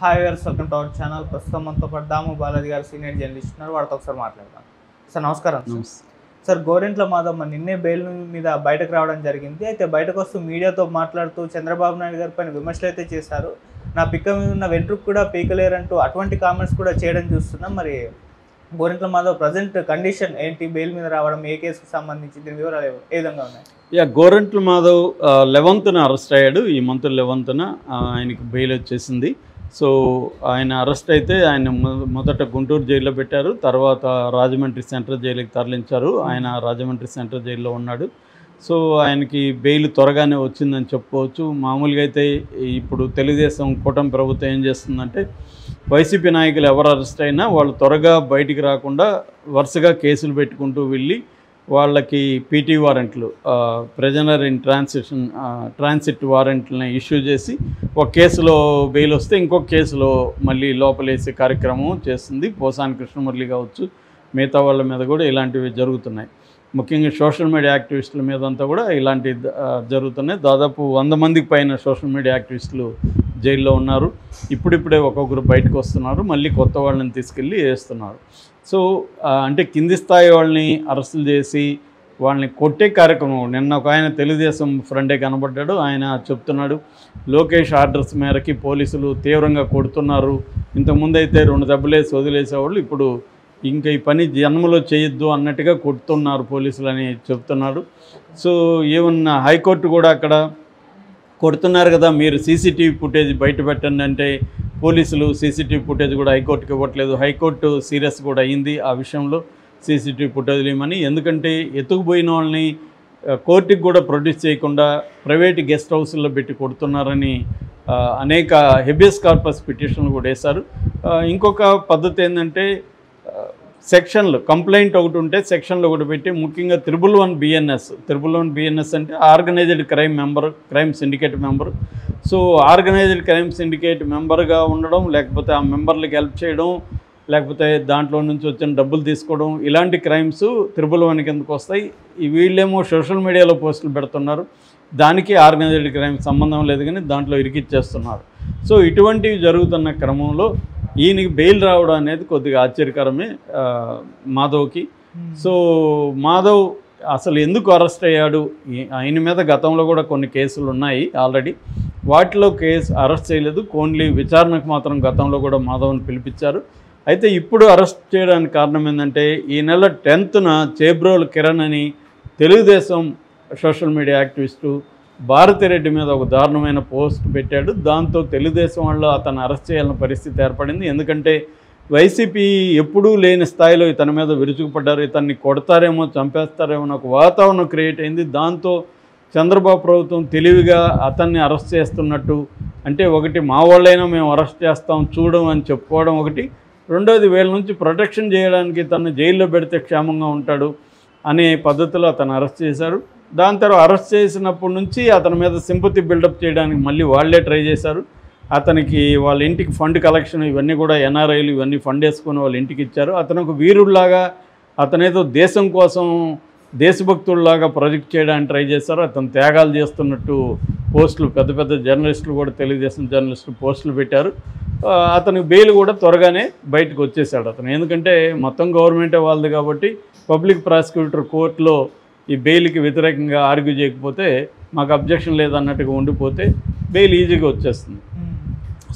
Hi viewers, welcome to our channel. ప్రస్తుతం మనతో పాటు దాము బాలాజీ గారు సీనియర్ జర్నలిస్ట్ ఉన్నారు. వాడితో ఒకసారి మాట్లాడదాం. సార్ నమస్కారం. సార్ గోరెంట్ల మాధవ్ నిన్నే బెయిల్ మీద బయటకు రావడం జరిగింది. అయితే బయటకు వస్తూ మీడియాతో మాట్లాడుతూ చంద్రబాబు నాయుడు గారి పైన విమర్శలు అయితే చేశారు. నా పిక్క మీద ఉన్న వెంట్రుకు కూడా పీకలేరంటూ అటువంటి కామెంట్స్ కూడా చేయడం చూస్తున్నాం. మరి గోరెంట్ల మాధవ్ ప్రజెంట్ కండిషన్ ఏంటి? బెయిల్ మీద రావడం ఏ కేసుకు సంబంధించి దీని వివరాలు ఏ విధంగా ఉన్నాయి? గోరెంట్ల మాధవ్ 11న అరెస్ట్ అయ్యాడు. ఈ మంత్ 11న ఆయనకి బెయిల్ వచ్చేసింది. సో ఆయన అరెస్ట్ అయితే ఆయన మొదట గుంటూరు జైల్లో పెట్టారు, తర్వాత రాజమండ్రి సెంట్రల్ జైలుకి తరలించారు. ఆయన రాజమండ్రి సెంట్రల్ జైల్లో ఉన్నాడు. సో ఆయనకి బెయిల్ త్వరగానే వచ్చిందని చెప్పుకోవచ్చు. మామూలుగా అయితే ఇప్పుడు తెలుగుదేశం కూటమి ప్రభుత్వం ఏం చేస్తుందంటే వైసీపీ నాయకులు ఎవరు అరెస్ట్ అయినా వాళ్ళు త్వరగా బయటికి రాకుండా వరుసగా కేసులు పెట్టుకుంటూ వెళ్ళి వాళ్ళకి పీటీ వారెంట్లు, ప్రిజనర్ ఇన్ ట్రాన్సిట్ వారెంట్లని ఇష్యూ చేసి ఒక కేసులో బెయిల్ వస్తే ఇంకొక కేసులో మళ్ళీ లోపలేసే కార్యక్రమం చేస్తుంది. పోసాని కృష్ణమురళి కావచ్చు, మిగతా వాళ్ళ మీద కూడా ఇలాంటివి జరుగుతున్నాయి. ముఖ్యంగా సోషల్ మీడియా యాక్టివిస్టుల మీద అంతా కూడా ఇలాంటివి జరుగుతున్నాయి. దాదాపు 100 మందికి పైన సోషల్ మీడియా యాక్టివిస్టులు జైల్లో ఉన్నారు. ఇప్పుడిప్పుడే ఒక్కొక్కరు బయటకు వస్తున్నారు, మళ్ళీ కొత్త వాళ్ళని తీసుకెళ్ళి వేస్తున్నారు. సో అంటే కింది స్థాయి వాళ్ళని అరెస్టులు చేసి వాళ్ళని కొట్టే కార్యక్రమం. నిన్న ఒక ఆయన తెలుగుదేశం ఫ్రెండే కనబడ్డాడు. ఆయన చెప్తున్నాడు, లోకేష్ ఆర్డర్స్ మేరకి పోలీసులు తీవ్రంగా కొడుతున్నారు. ఇంతకుముందు అయితే 2 దెబ్బలేసి వదిలేసేవాళ్ళు, ఇప్పుడు ఇంకా ఈ పని జన్మలో చేయొద్దు అన్నట్టుగా కొడుతున్నారు పోలీసులు అని చెప్తున్నాడు. సో ఏమన్నా హైకోర్టు కూడా అక్కడ కొడుతున్నారు కదా, మీరు సీసీటీవీ ఫుటేజ్ బయట పెట్టండి అంటే పోలీసులు సీసీటీవీ ఫుటేజ్ కూడా హైకోర్టుకి ఇవ్వట్లేదు. హైకోర్టు సీరియస్ కూడా అయింది ఆ విషయంలో, సీసీటీవీ ఫుటేజ్లు ఇవ్వమని. ఎందుకంటే ఎత్తుకుపోయిన వాళ్ళని కోర్టుకి కూడా ప్రొడ్యూస్ చేయకుండా ప్రైవేట్ గెస్ట్ హౌస్లో పెట్టి కొడుతున్నారని అనేక హెబియస్ కార్పస్ పిటిషన్లు కూడా వేశారు. ఇంకొక పద్ధతి ఏంటంటే సెక్షన్లు, కంప్లైంట్ ఒకటి ఉంటే సెక్షన్లు ఒకటి పెట్టి, ముఖ్యంగా 111 బిఎన్ఎస్ అంటే organised crime syndicate member. So organised crime syndicate మెంబర్గా ఉండడం, లేకపోతే ఆ మెంబర్లకు హెల్ప్ చేయడం, లేకపోతే దాంట్లో నుంచి వచ్చిన డబ్బులు తీసుకోవడం, ఇలాంటి క్రైమ్స్ 111 కిందకు వస్తాయి. వీళ్ళేమో సోషల్ మీడియాలో పోస్టులు పెడుతున్నారు, దానికి ఆర్గనైజ్డ్ క్రైమ్ సంబంధం లేదు, కానీ దాంట్లో ఇరికిచ్చేస్తున్నారు. సో ఇటువంటివి జరుగుతున్న క్రమంలో ఈయనకి బెయిల్ రావడం అనేది కొద్దిగా ఆశ్చర్యకరమే మాధవ్కి. సో మాధవ్ అసలు ఎందుకు అరెస్ట్ అయ్యాడు? ఆయన మీద గతంలో కూడా కొన్ని కేసులు ఉన్నాయి ఆల్రెడీ. వాటిలో అరెస్ట్ చేయలేదు, ఓన్లీ విచారణకు మాత్రం గతంలో కూడా మాధవ్ని పిలిపించారు. అయితే ఇప్పుడు అరెస్ట్ చేయడానికి కారణం ఏంటంటే, ఈ నెల 10న చేబ్రోలు కిరణ్ అని Telugu Desam social media activist Bharathi Reddy మీద ఒక దారుణమైన పోస్ట్ పెట్టాడు. దాంతో తెలుగుదేశం వాళ్ళు అతను అరెస్ట్ చేయాలని పరిస్థితి ఏర్పడింది. ఎందుకంటే వైసీపీ ఎప్పుడూ లేని స్థాయిలో ఇతని మీద విరుచుకుపడ్డారు. ఇతన్ని కొడతారేమో, చంపేస్తారేమో అని ఒక వాతావరణం క్రియేట్ అయింది. దాంతో చంద్రబాబు ప్రభుత్వం తెలివిగా అతన్ని అరెస్ట్ చేస్తున్నట్టు, అంటే ఒకటి మా వాళ్ళైనా మేము అరెస్ట్ చేస్తాం చూడడం అని చెప్పుకోవడం ఒకటి, రెండోది వీళ్ళ నుంచి ప్రొటెక్షన్ చేయడానికి తను జైల్లో పెడితే క్షేమంగా ఉంటాడు అనే పద్ధతిలో అతను అరెస్ట్ చేశారు. దాని తర్వాత అరెస్ట్ చేసినప్పటి నుంచి అతని మీద సింపతి బిల్డప్ చేయడానికి మళ్ళీ వాళ్ళే ట్రై చేశారు. అతనికి వాళ్ళ ఇంటికి ఫండ్ కలెక్షన్ ఇవన్నీ కూడా ఎన్ఆర్ఐలు ఇవన్నీ ఫండ్ వేసుకొని వాళ్ళ ఇంటికి ఇచ్చారు. అతను ఒక వీరుడిలాగా, అతనేదో దేశం కోసం దేశభక్తుల్లాగా ప్రొజెక్ట్ చేయడానికి ట్రై చేశారు. అతను త్యాగాలు చేస్తున్నట్టు పోస్టులు పెద్ద పెద్ద జర్నలిస్టులు కూడా, తెలుగుదేశం జర్నలిస్టులు పోస్టులు పెట్టారు. అతనికి బెయిల్ కూడా త్వరగానే బయటకు వచ్చేసాడు అతను. ఎందుకంటే మొత్తం గవర్నమెంటే వాళ్ళది కాబట్టి పబ్లిక్ ప్రాసిక్యూటర్ కోర్టులో ఈ బెయిల్కి వ్యతిరేకంగా ఆర్గ్యూ చేయకపోతే, మాకు అబ్జెక్షన్ లేదన్నట్టుగా ఉండిపోతే బెయిల్ ఈజీగా వచ్చేస్తుంది.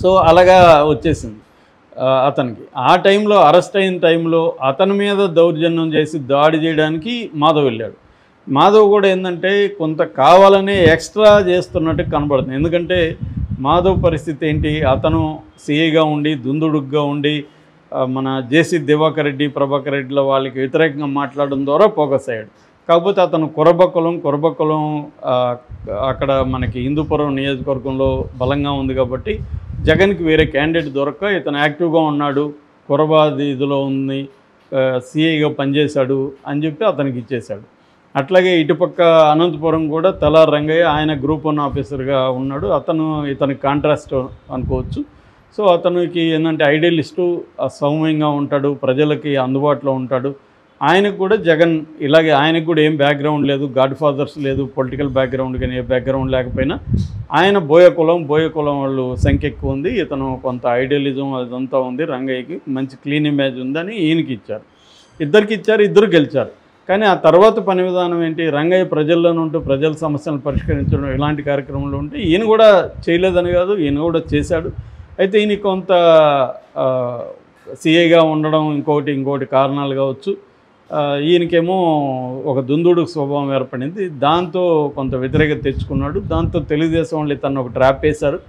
సో అలాగా వచ్చేసింది అతనికి. ఆ టైంలో అరెస్ట్ అయిన టైంలో అతని మీద దౌర్జన్యం చేసి దాడి చేయడానికి మాధవ్ వెళ్ళాడు. మాధవ్ కూడా ఏంటంటే కొంత కావాలనే ఎక్స్ట్రా చేస్తున్నట్టు కనబడుతుంది. ఎందుకంటే మాధవ్ పరిస్థితి ఏంటి, అతను సిఐగా ఉండి దుందుడుగ్గా ఉండి మన జేసీ దివాకర్ రెడ్డి, ప్రభాకర్ రెడ్డిల వాళ్ళకి వ్యతిరేకంగా మాట్లాడడం ద్వారా ఫోకస్ అయ్యాడు. కాకపోతే అతను కురబకులం అక్కడ మనకి హిందూపురం నియోజకవర్గంలో బలంగా ఉంది కాబట్టి జగన్కి వేరే క్యాండిడేట్ దొరక్క ఇతను యాక్టివ్గా ఉన్నాడు, కురబాది ఇదిలో ఉంది, సిఐగా పనిచేశాడు అని చెప్పి అతనికి ఇచ్చేశాడు. అట్లాగే ఇటుపక్క అనంతపురం కూడా తలార్ రంగయ్య, ఆయన గ్రూప్ 1 ఆఫీసర్గా ఉన్నాడు. ఇతనికి కాంట్రాస్ట్ అనుకోవచ్చు. సో అతనికి ఏంటంటే ఐడియలిస్టు, సౌమ్యంగా ఉంటాడు, ప్రజలకి అందుబాటులో ఉంటాడు, ఆయనకు కూడా జగన్ ఇలాగే ఆయనకు కూడా ఏం బ్యాక్గ్రౌండ్ లేదు, గాడ్ ఫాదర్స్ లేదు, పొలిటికల్ బ్యాక్గ్రౌండ్ కానీ ఏ బ్యాక్గ్రౌండ్ లేకపోయినా ఆయన బోయ కులం వాళ్ళు సంఖ్య ఎక్కువ ఉంది, ఇతను కొంత ఐడియలిజం అదంతా ఉంది, రంగయ్యకి మంచి క్లీన్ ఇమేజ్ ఉందని ఈయనకి ఇచ్చారు, ఇద్దరికి ఇచ్చారు, ఇద్దరు గెలిచారు. కానీ ఆ తర్వాత పని విధానం ఏంటి, రంగయ్య ప్రజల్లోనే ఉంటూ ప్రజల సమస్యలను పరిష్కరించడం ఇలాంటి కార్యక్రమంలో ఉంటే ఈయన కూడా చేయలేదని కాదు, ఈయన కూడా చేశాడు. అయితే ఈయన కొంత సిఐగా ఉండడం ఇంకోటి కారణాలు కావచ్చు, ఈయనకేమో ఒక దుందుడు స్వభావం ఏర్పడింది, దాంతో కొంత వ్యతిరేకత తెచ్చుకున్నాడు. దాంతో తెలుగుదేశం వాళ్ళు తను ఒక ట్రాప్ వేశారు,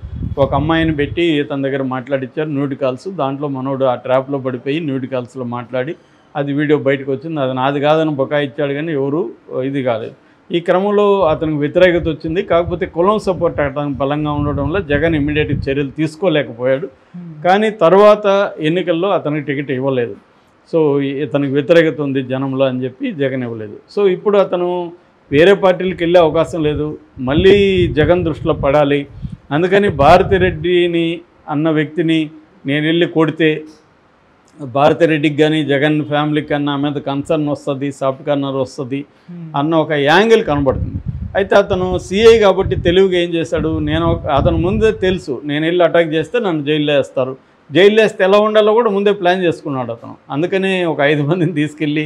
ఒక అమ్మాయిని పెట్టి తన దగ్గర మాట్లాడించారు న్యూడ్ కాల్స్. దాంట్లో మనోడు ఆ ట్రాప్లో పడిపోయి న్యూడ్ కాల్స్లో మాట్లాడి అది వీడియో బయటకు వచ్చింది. అది నాది కాదని బొకాయిచ్చాడు, కానీ ఎవరు ఇది కాలేదు. ఈ క్రమంలో అతనికి వ్యతిరేకత వచ్చింది. కాకపోతే కులం సపోర్ట్ అతనికి బలంగా ఉండడం వల్ల జగన్ ఇమ్మీడియట్ చర్యలు తీసుకోలేకపోయాడు. కానీ తర్వాత ఎన్నికల్లో అతనికి టికెట్ ఇవ్వలేదు. సో ఇతనికి వ్యతిరేకత ఉంది జనంలో అని చెప్పి జగన్ ఇవ్వలేదు. సో ఇప్పుడు అతను వేరే పార్టీలకు వెళ్ళే అవకాశం లేదు, మళ్ళీ జగన్ దృష్టిలో పడాలి. అందుకని భారతిరెడ్డిని అన్న వ్యక్తిని నేను వెళ్ళి కొడితే భారతిరెడ్డికి కానీ జగన్ ఫ్యామిలీకి కన్నా మీద కన్సర్న్ వస్తుంది, సాఫ్ట్ కార్నర్ వస్తుంది అన్న ఒక యాంగిల్ కనబడుతుంది. అయితే అతను సిఐ కాబట్టి తెలివిగా ఏం చేశాడు, అతను ముందే తెలుసు నేను వెళ్ళి అటాక్ చేస్తే నన్ను జైల్లో వేస్తారు, జైల్లో వేస్తే ఎలా ఉండాలో కూడా ముందే ప్లాన్ చేసుకున్నాడు అతను. అందుకని ఒక 5 మందిని తీసుకెళ్ళి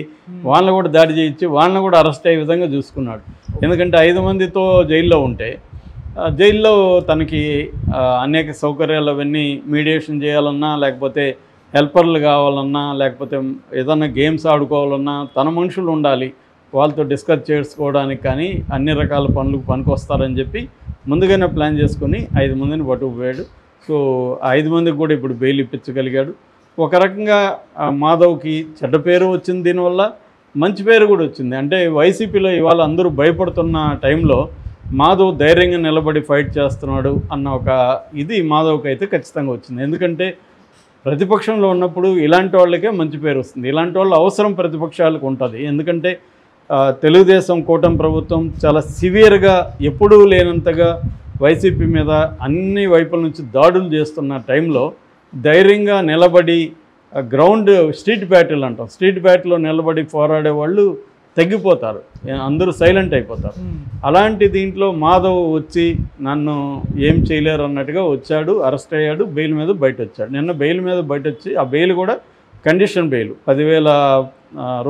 వాళ్ళని కూడా దాడి చేయించి వాళ్ళని కూడా అరెస్ట్ అయ్యే విధంగా చూసుకున్నాడు. ఎందుకంటే 5 మందితో జైల్లో ఉంటే జైల్లో తనకి అనేక సౌకర్యాలు అవన్నీ మీడియేషన్ చేయాలన్నా, లేకపోతే హెల్పర్లు కావాలన్నా, లేకపోతే ఏదన్నా గేమ్స్ ఆడుకోవాలన్నా తన మనుషులు ఉండాలి, వాళ్ళతో డిస్కస్ చేసుకోవడానికి కానీ అన్ని రకాల పనులకు పనికొస్తారని చెప్పి ముందుగానే ప్లాన్ చేసుకుని 5 మందిని పట్టుకుపోయాడు. సో 5 మందికి కూడా ఇప్పుడు బెయిల్ ఇప్పించగలిగాడు. ఒక రకంగా మాధవ్కి చెడ్డ పేరు వచ్చింది, దీనివల్ల మంచి పేరు కూడా వచ్చింది. అంటే వైసీపీలో ఇవాళ అందరూ భయపడుతున్న టైంలో మాధవ్ ధైర్యంగా నిలబడి ఫైట్ చేస్తున్నాడు అన్న ఒక ఇది మాధవ్కి అయితే ఖచ్చితంగా వచ్చింది. ఎందుకంటే ప్రతిపక్షంలో ఉన్నప్పుడు ఇలాంటి వాళ్ళకే మంచి పేరు వస్తుంది, ఇలాంటి వాళ్ళ అవసరం ప్రతిపక్షాలకు ఉంటుంది. ఎందుకంటే తెలుగుదేశం కూటమి ప్రభుత్వం చాలా సివియర్గా ఎప్పుడూ లేనంతగా వైసీపీ మీద అన్ని వైపుల నుంచి దాడులు చేస్తున్న టైంలో ధైర్యంగా నిలబడి గ్రౌండ్ స్ట్రీట్ బ్యాటిల్ అంటాం, స్ట్రీట్ బ్యాటిల్లో నిలబడి పోరాడే వాళ్ళు తగ్గిపోతారు, అందరూ సైలెంట్ అయిపోతారు. అలాంటి దీంట్లో మాధవ్ వచ్చి నన్ను ఏం చేయలేరు అన్నట్టుగా వచ్చాడు, అరెస్ట్ అయ్యాడు, బెయిల్ మీద బయట వచ్చాడు. నిన్న బెయిల్ మీద బయట వచ్చి ఆ బెయిల్ కూడా కండిషన్ బెయిల్ 10,000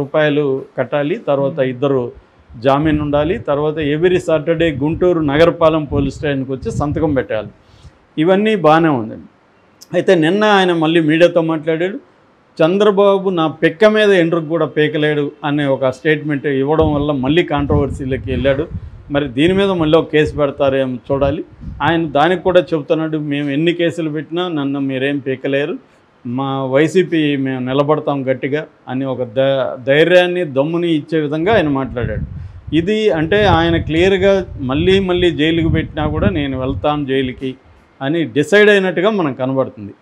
రూపాయలు కట్టాలి, తర్వాత 2 జామీన్ ఉండాలి, తర్వాత every Saturday Guntur Nagarapalem police స్టేషన్కి వచ్చి సంతకం పెట్టాలి. ఇవన్నీ బాగానే ఉందండి. అయితే నిన్న ఆయన మళ్ళీ మీడియాతో మాట్లాడాడు, చంద్రబాబు నా పెక్క మీద ఎండ్రకు కూడా పేకలేడు అనే ఒక స్టేట్మెంట్ ఇవ్వడం వల్ల మళ్ళీ కాంట్రవర్సీలోకి వెళ్ళాడు. మరి దీని మీద మళ్ళీ ఒక కేసు పెడతారేమో చూడాలి. ఆయన దానికి కూడా చెబుతున్నాడు, మేము ఎన్ని కేసులు పెట్టినా నన్ను మీరేం పీకలేరు, మా వైసీపీ మేము నిలబడతాం గట్టిగా అని ఒక ధైర్యాన్ని దమ్ముని ఇచ్చే విధంగా ఆయన మాట్లాడాడు. ఇది అంటే ఆయన క్లియర్గా మళ్ళీ జైలుకి పెట్టినా కూడా నేను వెళ్తాను జైలుకి అని డిసైడ్ అయినట్టుగా మనకు కనబడుతుంది.